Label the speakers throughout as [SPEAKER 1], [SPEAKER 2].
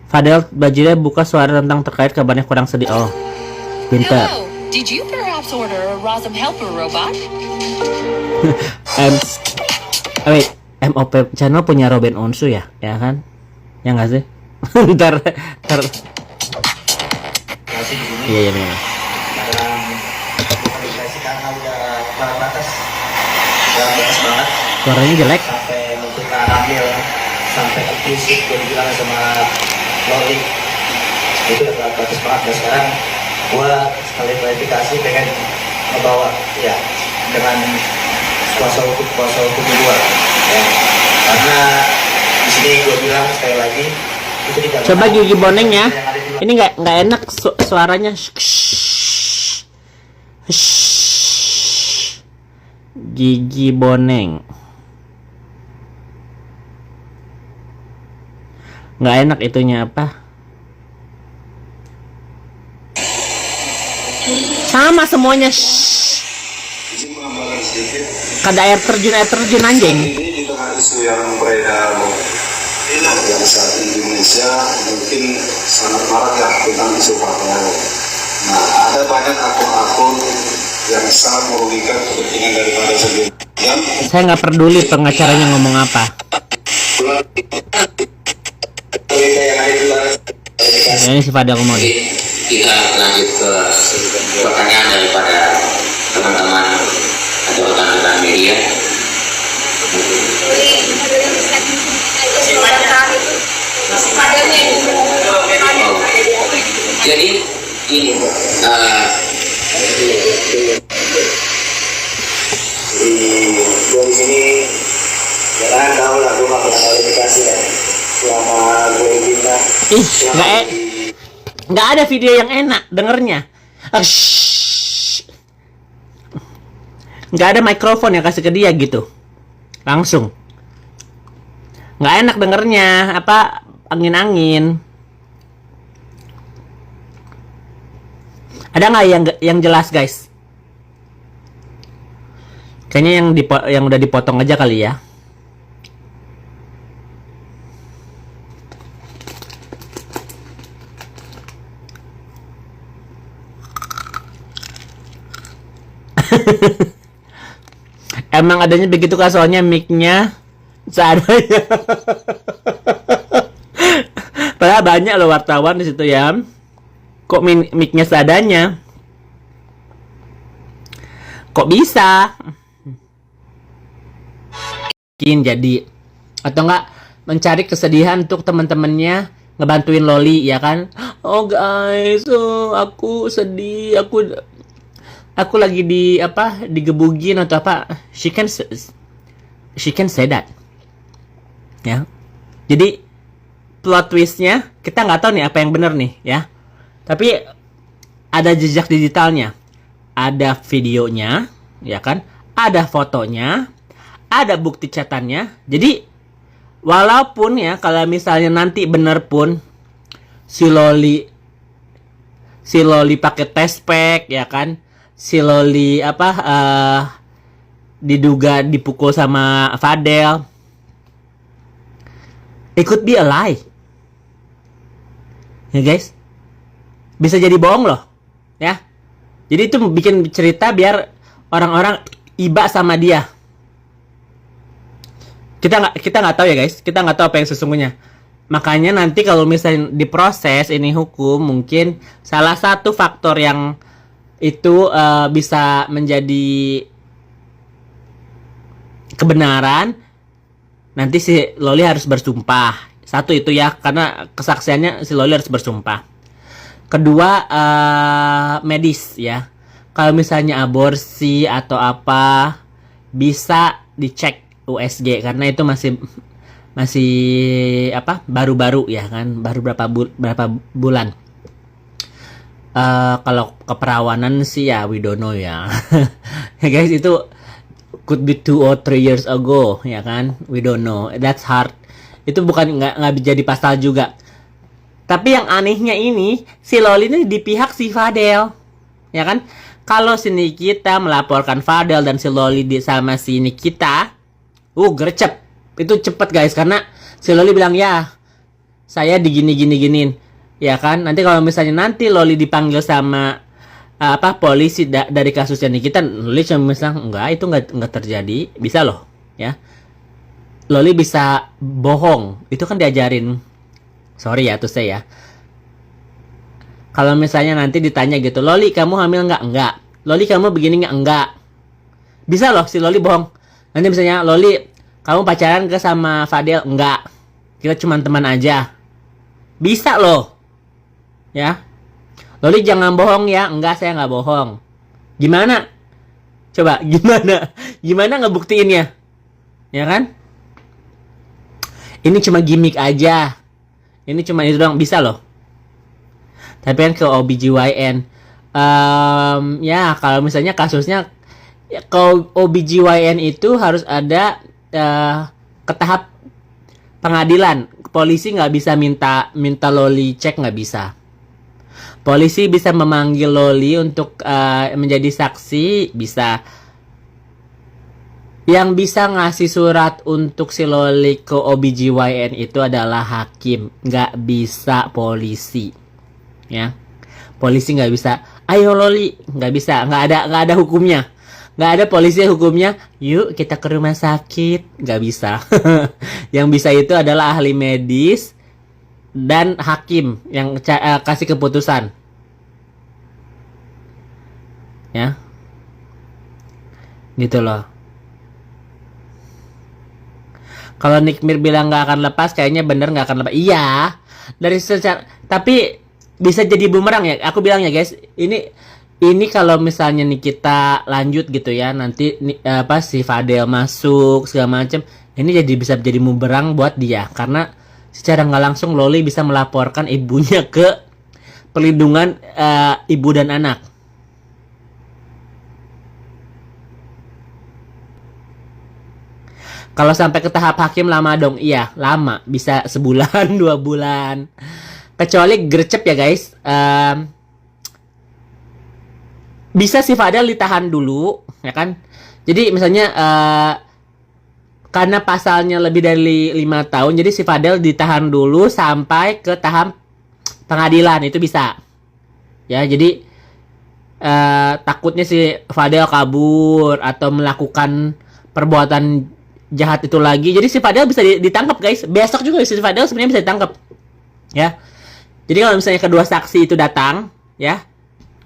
[SPEAKER 1] Fadel Bajile buka suara tentang terkait kabarnya kurang sedih. Oh, pintar.
[SPEAKER 2] Hello. Did you perhaps order a Rosem helper robot?
[SPEAKER 1] M wait, MOP channel punya Robin Onsu ya kan? Ya nggak sih? ntar. Iya iya.
[SPEAKER 3] Karena udah batas banget.
[SPEAKER 1] Suaranya jelek.
[SPEAKER 3] Sampai mungkin hamil, sampai eksplisit gue bilang sama Loli itu udah batas banget. Dan sekarang gue sekali klarifikasi pengen membawa ya dengan kuasa hukum kedua ya. Karena di sini gue bilang sekali lagi itu tidak
[SPEAKER 1] Coba gigi boneng ya. Ini nggak enak suaranya. Gigi boneng. Nggak enak itunya apa? Sama semuanya. Kada air terjun anjing.
[SPEAKER 4] Ini di tengah isu yang beredar yang saat ini di Indonesia mungkin sangat marak ya tentang isu Fadel. Nah, ada banyak akun-akun yang sangat merugikan kepentingan daripada sendiri.
[SPEAKER 1] Saya nggak peduli pengacaranya ngomong apa. Nah, ini si Fadel ngomong.
[SPEAKER 5] Kita lanjut ke pertanyaan daripada teman-teman atau rekan-rekan media. Jadi ini
[SPEAKER 3] gue di sini ya kan tahu lah gue nggak pernah klarifikasi ya selama gue kita
[SPEAKER 1] Ih, nggak ada video yang enak dengernya. Nggak ada mikrofon yang kasih ke dia gitu. Langsung. Nggak enak dengernya. Apa angin-angin. Ada nggak yang jelas guys? Kayaknya yang udah dipotong aja kali ya. Emang adanya begitu kah, soalnya mic-nya seadanya. Padahal banyak loh wartawan di situ ya. Kok mic-nya seadanya? Kok bisa? Mungkin jadi atau enggak mencari kesedihan untuk teman-temannya ngebantuin Loli ya kan? Oh guys, aku sedih, aku lagi digebugin atau apa. She can say that ya. Jadi plot twistnya kita nggak tahu nih apa yang benar nih ya, tapi ada jejak digitalnya, ada videonya ya kan, ada fotonya, ada bukti chatannya. Jadi walaupun ya kalau misalnya nanti bener pun si Loli pakai test pack ya kan, si Loli diduga dipukul sama Fadel, it could be a lie ya guys, bisa jadi bohong loh ya. Jadi itu bikin cerita biar orang-orang iba sama dia. Kita nggak tahu ya guys, kita nggak tahu apa yang sesungguhnya. Makanya nanti kalau misalnya diproses ini hukum, mungkin salah satu faktor yang itu bisa menjadi kebenaran, nanti si Loli harus bersumpah. Satu itu ya, karena kesaksiannya si Loli harus bersumpah. Kedua, medis ya. Kalau misalnya aborsi atau apa, bisa dicek USG karena itu masih baru-baru ya kan, baru berapa bulan. Kalau keperawanan sih ya we don't know ya. Ya guys, itu could be 2 or 3 years ago ya kan, we don't know, that's hard. Itu bukan nggak jadi pasal juga. Tapi yang anehnya ini si Loli ini di pihak si Fadel ya kan. Kalau si Nikita melaporkan Fadel dan si Loli sama si Nikita, gercep. Itu cepet guys, karena si Loli bilang ya saya digini-gini-giniin, ya kan? Nanti kalau misalnya nanti Loli dipanggil sama polisi dari kasusnya Nikita, Loli cuma bilang enggak, itu enggak terjadi, bisa loh, ya. Loli bisa bohong, itu kan diajarin. Sorry ya tuh saya. Kalau misalnya nanti ditanya gitu, Loli kamu hamil nggak? Enggak. Loli kamu begini nggak? Enggak. Bisa loh si Loli bohong. Nanti misalnya Loli kamu pacaran ke sama Fadel? Enggak. Kita cuma teman aja. Bisa loh. Ya. Loli jangan bohong ya. Enggak, saya nggak bohong. Gimana? Coba gimana? Gimana ngebuktiinnya? Ya kan? Ini cuma gimmick aja. Ini cuma itu doang, bisa loh. Tapi kan ke OBGYN, ya kalau misalnya kasusnya ya, ke OBGYN itu harus ada ke tahap pengadilan. Polisi nggak bisa minta Loli cek, nggak bisa. Polisi bisa memanggil Loli untuk menjadi saksi, bisa. Yang bisa ngasih surat untuk si Loli ke OBGYN itu adalah hakim, nggak bisa polisi. Ya, polisi nggak bisa. Ayo Loli, nggak bisa, nggak ada hukumnya, nggak ada polisi hukumnya. Yuk kita ke rumah sakit, nggak bisa. Yang bisa itu adalah ahli medis dan hakim yang kasih keputusan. Ya, gitu loh. Kalau Nick Mir bilang nggak akan lepas, kayaknya bener nggak akan lepas. Iya, dari secara tapi bisa jadi bumerang ya. Aku bilang ya guys, ini kalau misalnya nih kita lanjut gitu ya, nanti si Fadel masuk segala macam, ini bisa jadi bumerang buat dia karena secara nggak langsung Loli bisa melaporkan ibunya ke perlindungan ibu dan anak. Kalau sampai ke tahap hakim lama dong. Iya, lama. Bisa sebulan, 2 bulan. Kecuali gercep ya guys. Bisa si Fadel ditahan dulu, ya kan? Jadi misalnya karena pasalnya lebih dari 5 tahun, jadi si Fadel ditahan dulu sampai ke tahap pengadilan, itu bisa. Ya, jadi takutnya si Fadel kabur atau melakukan perbuatan jahat itu lagi. Jadi si Fadel bisa ditangkap guys. Besok juga si Fadel sebenarnya bisa ditangkap. Ya. Jadi kalau misalnya kedua saksi itu datang ya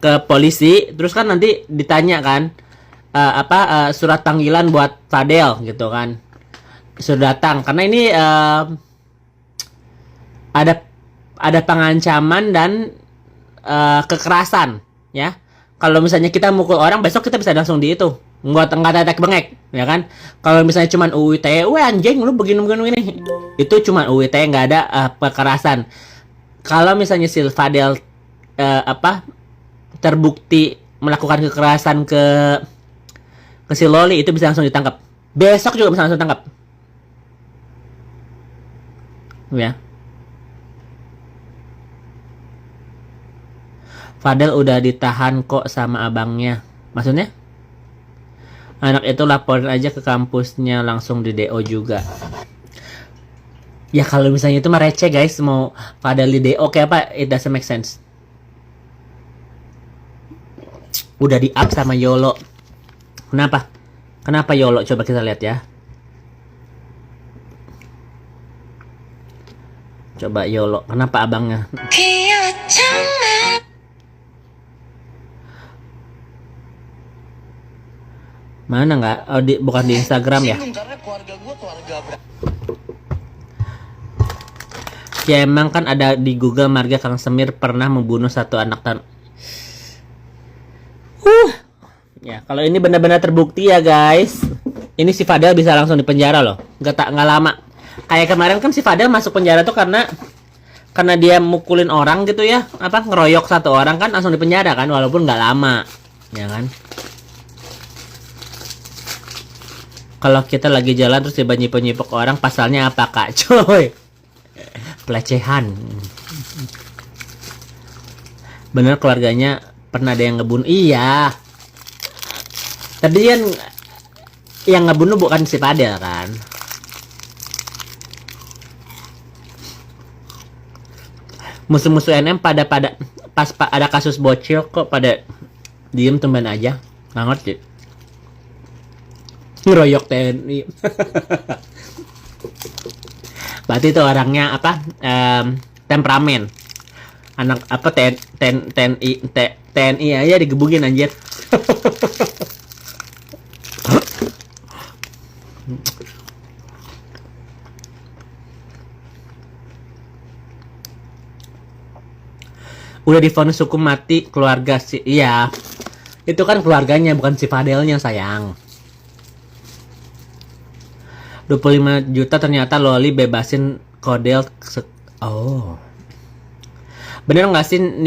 [SPEAKER 1] ke polisi, terus kan nanti ditanya kan surat panggilan buat Fadel gitu kan. Sudah datang karena ini ada pengancaman dan kekerasan ya. Kalau misalnya kita mukul orang, besok kita bisa langsung di itu. Nggak tetek bengek, ya kan? Kalau misalnya cuman UU ITE, wah anjing lu begini. Itu cuman UU ITE, nggak ada kekerasan. Kalau misalnya si Fadel terbukti melakukan kekerasan ke si Loli, itu bisa langsung ditangkap. Besok juga bisa langsung ditangkap. Ya. Fadel udah ditahan kok sama abangnya. Maksudnya? Anak itu laporin aja ke kampusnya, langsung di DO juga. Ya kalau misalnya itu mah receh guys, mau Fadel di DO kayak apa, it doesn't make sense. Udah di up sama Yolo. Kenapa? Kenapa Yolo? Coba kita lihat ya. Coba Yolo, kenapa abangnya? Mana nggak? Oh, bukan di Instagram ya? Ya emang kan ada di Google marga Kang Semir pernah membunuh satu anak Ya kalau ini benar-benar terbukti ya guys. Ini si Fadel bisa langsung dipenjara loh. Nggak lama. Kayak kemarin kan si Fadel masuk penjara tuh karena dia mukulin orang gitu ya. Ngeroyok satu orang kan langsung dipenjara kan, walaupun nggak lama. Ya kan? Kalau kita lagi jalan terus tiba nyipok orang, pasalnya apa kak? Coy, pelecehan. Bener keluarganya pernah ada yang ngebunuh. Iya. Tapi kan yang ngebunuh bukan si Fadel kan. Musuh-musuh NM pada ada kasus bocil kok pada diem tumben aja. Nggak ngerti. Ngeroyok TNI. Berarti itu orangnya apa? Temperamen. Anak apa TNI aja digebukin anjir. Udah divonis hukum mati keluarga sih. Iya. Itu kan keluarganya bukan si Fadelnya sayang. 25 juta ternyata Loli bebasin Kodel. Oh. Bener nggak sih